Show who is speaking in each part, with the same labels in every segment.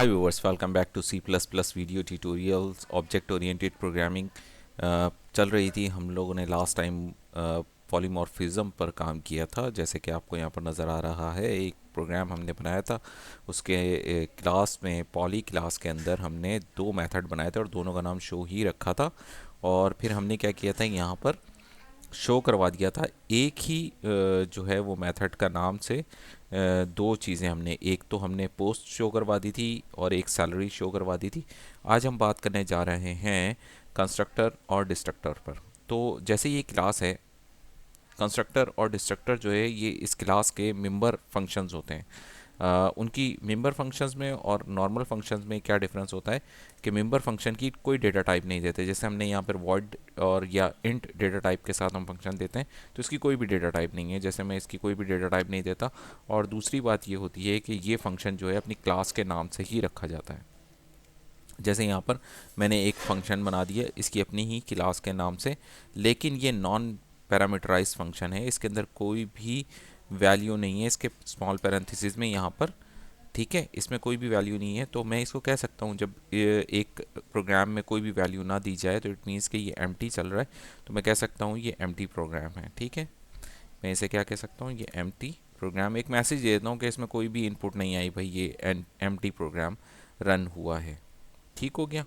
Speaker 1: Hi viewers, welcome back to C++ video tutorials object oriented programming. चल रही थी, हम लोगों ने लास्ट टाइम पॉलीमॉर्फिज्म पर काम किया था। जैसे कि आपको यहाँ पर नज़र आ रहा है, एक प्रोग्राम हमने बनाया था। उसके क्लास में, पॉली क्लास के अंदर हमने दो मेथड बनाए थे और दोनों का नाम शो ही रखा था। और फिर हमने क्या किया था, यहाँ पर शो करवा दिया था एक ही जो है वो मेथड का नाम से दो चीज़ें हमने, एक तो हमने पोस्ट शो करवा दी थी और एक सैलरी शो करवा दी थी। आज हम बात करने जा रहे हैं कंस्ट्रक्टर और डिस्ट्रक्टर पर। तो जैसे ये क्लास है, कंस्ट्रक्टर और डिस्ट्रक्टर जो है ये इस क्लास के मेंबर फंक्शंस होते हैं। उनकी मेंबर फंक्शंस में और नॉर्मल फंक्शंस में क्या डिफरेंस होता है कि मेंबर फंक्शन की कोई डेटा टाइप नहीं देते। जैसे हमने यहाँ पर वॉइड और या इंट डेटा टाइप के साथ हम फंक्शन देते हैं, तो इसकी कोई भी डेटा टाइप नहीं है। जैसे मैं इसकी कोई भी डेटा टाइप नहीं देता। और दूसरी बात ये होती है कि ये फंक्शन जो है अपनी क्लास के नाम से ही रखा जाता है। जैसे यहाँ पर मैंने एक फंक्शन बना दिया इसकी अपनी ही क्लास के नाम से, लेकिन ये नॉन पैरामीटराइज फंक्शन है, इसके अंदर कोई भी वैल्यू नहीं है इसके स्मॉल पैरेंथेसिस में यहाँ पर। ठीक है, इसमें कोई भी वैल्यू नहीं है, तो मैं इसको कह सकता हूँ जब एक प्रोग्राम में कोई भी वैल्यू ना दी जाए तो इट मीन्स कि ये एम्प्टी चल रहा है, तो मैं कह सकता हूँ ये एम्प्टी प्रोग्राम है। ठीक है, मैं इसे क्या कह सकता हूँ, ये एम्प्टी प्रोग्राम। एक मैसेज दे देता हूँ कि इसमें कोई भी इनपुट नहीं आई, भाई ये एम्प्टी प्रोग्राम रन हुआ है। ठीक हो गया।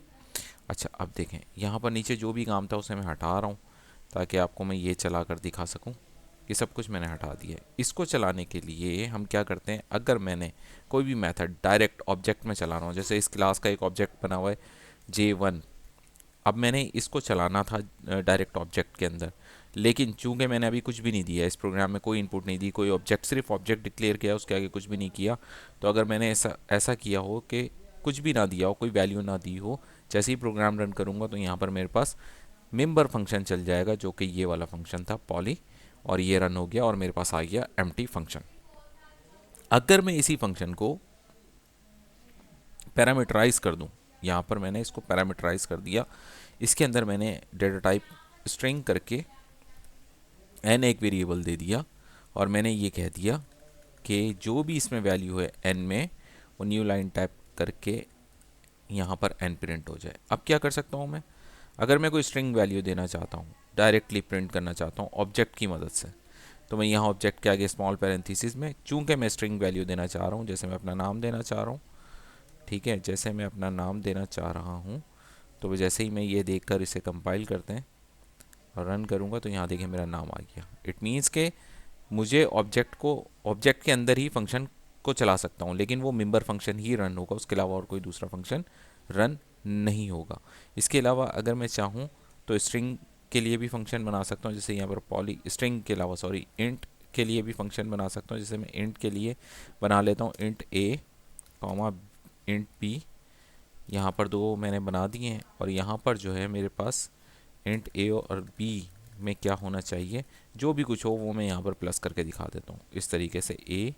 Speaker 1: अच्छा, अब देखें यहाँ पर नीचे जो भी काम था उसे मैं हटा रहा हूँ ताकि आपको मैं ये चला कर दिखा सकूँ। ये सब कुछ मैंने हटा दिया है। इसको चलाने के लिए हम क्या करते हैं, अगर मैंने कोई भी मेथड डायरेक्ट ऑब्जेक्ट में चला रहा हूँ, जैसे इस क्लास का एक ऑब्जेक्ट बना हुआ है J1, अब मैंने इसको चलाना था डायरेक्ट ऑब्जेक्ट के अंदर, लेकिन चूंकि मैंने अभी कुछ भी नहीं दिया, इस प्रोग्राम में कोई इनपुट नहीं दी, कोई ऑब्जेक्ट, सिर्फ ऑब्जेक्ट डिक्लेयर किया, उसके आगे कुछ भी नहीं किया। तो अगर मैंने ऐसा ऐसा किया हो कि कुछ भी ना दिया हो, कोई वैल्यू ना दी हो, जैसे ही प्रोग्राम रन करूँगा तो यहाँ पर मेरे पास मेंबर फंक्शन चल जाएगा जो कि ये वाला फंक्शन था पॉली, और ये रन हो गया और मेरे पास आ गया एम्प्टी फंक्शन। अगर मैं इसी फंक्शन को पैरामीटराइज कर दूं, यहाँ पर मैंने इसको पैरामीटराइज कर दिया, इसके अंदर मैंने डेटा टाइप स्ट्रिंग करके n एक वेरिएबल दे दिया और मैंने ये कह दिया कि जो भी इसमें वैल्यू है n में, वो न्यू लाइन टाइप करके यहाँ पर n प्रिंट हो जाए। अब क्या कर सकता हूँ मैं, अगर मैं कोई स्ट्रिंग वैल्यू देना चाहता हूँ, डायरेक्टली प्रिंट करना चाहता हूँ ऑब्जेक्ट की मदद से, तो मैं यहाँ ऑब्जेक्ट के आगे स्मॉल पैरेंथेसिस में, चूंकि मैं स्ट्रिंग वैल्यू देना चाह रहा हूँ, जैसे मैं अपना नाम देना चाह रहा हूँ। ठीक है, जैसे मैं अपना नाम देना चाह रहा हूँ, तो जैसे ही मैं ये देखकर इसे कंपाइल करते हैं और रन करूँगा तो यहाँ देखिए मेरा नाम आ गया। इट मीन्स के मुझे ऑब्जेक्ट के अंदर ही फंक्शन को चला सकता हूँ, लेकिन वो मेंबर फंक्शन ही रन होगा, उसके अलावा और कोई दूसरा फंक्शन रन नहीं होगा। इसके अलावा अगर मैं चाहूँ तो स्ट्रिंग के लिए भी फंक्शन बना सकता हूँ, जैसे यहाँ पर पॉली स्ट्रिंग के अलावा सॉरी इंट के लिए भी फंक्शन बना सकता हूँ। जैसे मैं इंट के लिए बना लेता हूँ इंट ए कॉमा इंट बी, यहाँ पर दो मैंने बना दिए हैं। और यहाँ पर जो है मेरे पास इंट ए और बी में क्या होना चाहिए, जो भी कुछ हो वो मैं यहाँ पर प्लस करके दिखा देता हूँ। इस तरीके से ए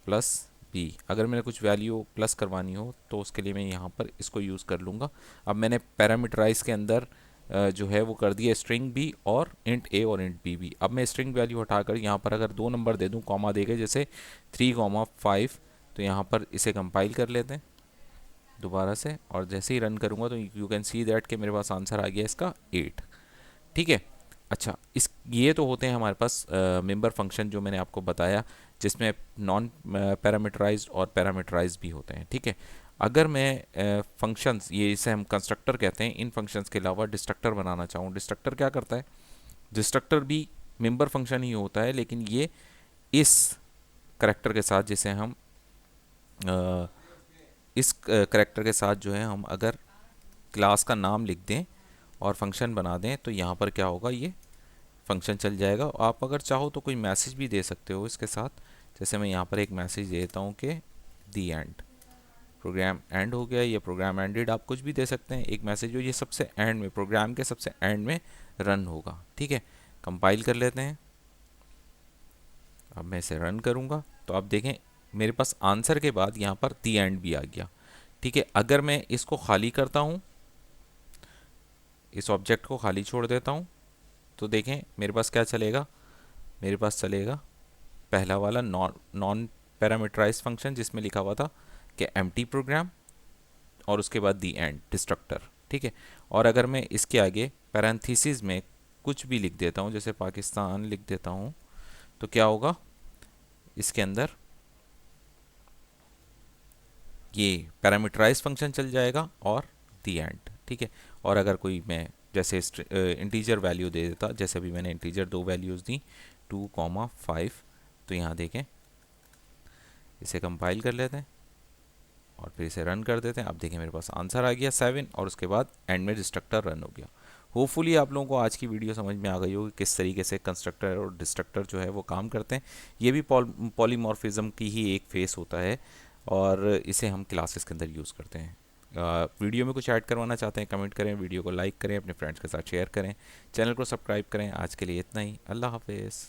Speaker 1: प्लस बी, अगर मैंने कुछ वैल्यू प्लस करवानी हो तो उसके लिए मैं यहाँ पर इसको यूज़ कर लूँगा। अब मैंने पैरामीटराइज के अंदर जो है वो कर दिया स्ट्रिंग बी और इंट ए और इंट बी भी। अब मैं स्ट्रिंग वैल्यू हटाकर यहाँ पर अगर दो नंबर दे दूँ, कॉमा देके, जैसे 3,5, तो यहाँ पर इसे कंपाइल कर लेते हैं दोबारा से, और जैसे ही रन करूँगा तो यू कैन सी दैट कि मेरे पास आंसर आ गया इसका 8। ठीक है। अच्छा, इस ये तो होते हैं हमारे पास मेंबर फंक्शन जो मैंने आपको बताया, जिसमें नॉन पैरामीटराइज्ड और पैरामीटराइज्ड भी होते हैं। ठीक है, अगर मैं फंक्शंस, ये इसे हम कंस्ट्रक्टर कहते हैं, इन फंक्शंस के अलावा डिस्ट्रक्टर बनाना चाहूँ, डिस्ट्रक्टर क्या करता है, डिस्ट्रक्टर भी मेंबर फंक्शन ही होता है, लेकिन ये इस करेक्टर के साथ, जिसे हम अ, इस करेक्टर के साथ जो है हम अगर क्लास का नाम लिख दें और फंक्शन बना दें तो यहाँ पर क्या होगा, ये फंक्शन चल जाएगा। आप अगर चाहो तो कोई मैसेज भी दे सकते हो इसके साथ, जैसे मैं यहाँ पर एक मैसेज देता हूँ कि दी एंड, प्रोग्राम एंड हो गया या प्रोग्राम एंडेड, आप कुछ भी दे सकते हैं। एक मैसेज जो ये सबसे एंड में, प्रोग्राम के सबसे एंड में रन होगा। ठीक है, कंपाइल कर लेते हैं। अब मैं इसे रन करूँगा तो आप देखें मेरे पास आंसर के बाद यहाँ पर दी एंड भी आ गया। ठीक है, अगर मैं इसको खाली करता हूँ, इस ऑब्जेक्ट को खाली छोड़ देता हूँ, तो देखें मेरे पास क्या चलेगा, मेरे पास चलेगा पहला वाला नॉन नॉन पैरामीटराइज फंक्शन, जिसमें लिखा हुआ था कि एम्प्टी प्रोग्राम, और उसके बाद दी एंड डिस्ट्रक्टर, ठीक है। और अगर मैं इसके आगे पैरेंथेसिस में कुछ भी लिख देता हूँ, जैसे पाकिस्तान लिख देता हूँ, तो क्या होगा, इसके अंदर ये पैरामीटराइज फंक्शन चल जाएगा और दी एंड, ठीक है। और अगर कोई मैं जैसे इंटीजर वैल्यू दे देता, जैसे अभी मैंने इंटीजर दो वैल्यूज़ दी 2,5, तो यहाँ देखें, इसे कंपाइल कर लेते हैं और फिर इसे रन कर देते हैं। अब देखिए मेरे पास आंसर आ गया 7 और उसके बाद एंड में डिस्ट्रक्टर रन हो गया। होपफुली आप लोगों को आज की वीडियो समझ में आ गई होगी किस तरीके से कंस्ट्रक्टर और डिस्ट्रक्टर जो है वो काम करते हैं। ये भी पॉलीमॉर्फिज्म की ही एक फेस होता है और इसे हम क्लासेस के अंदर यूज़ करते हैं। वीडियो में कुछ ऐड करवाना चाहते हैं कमेंट करें, वीडियो को लाइक करें, अपने फ्रेंड्स के साथ शेयर करें, चैनल को सब्सक्राइब करें। आज के लिए इतना ही, अल्लाह हाफिज़।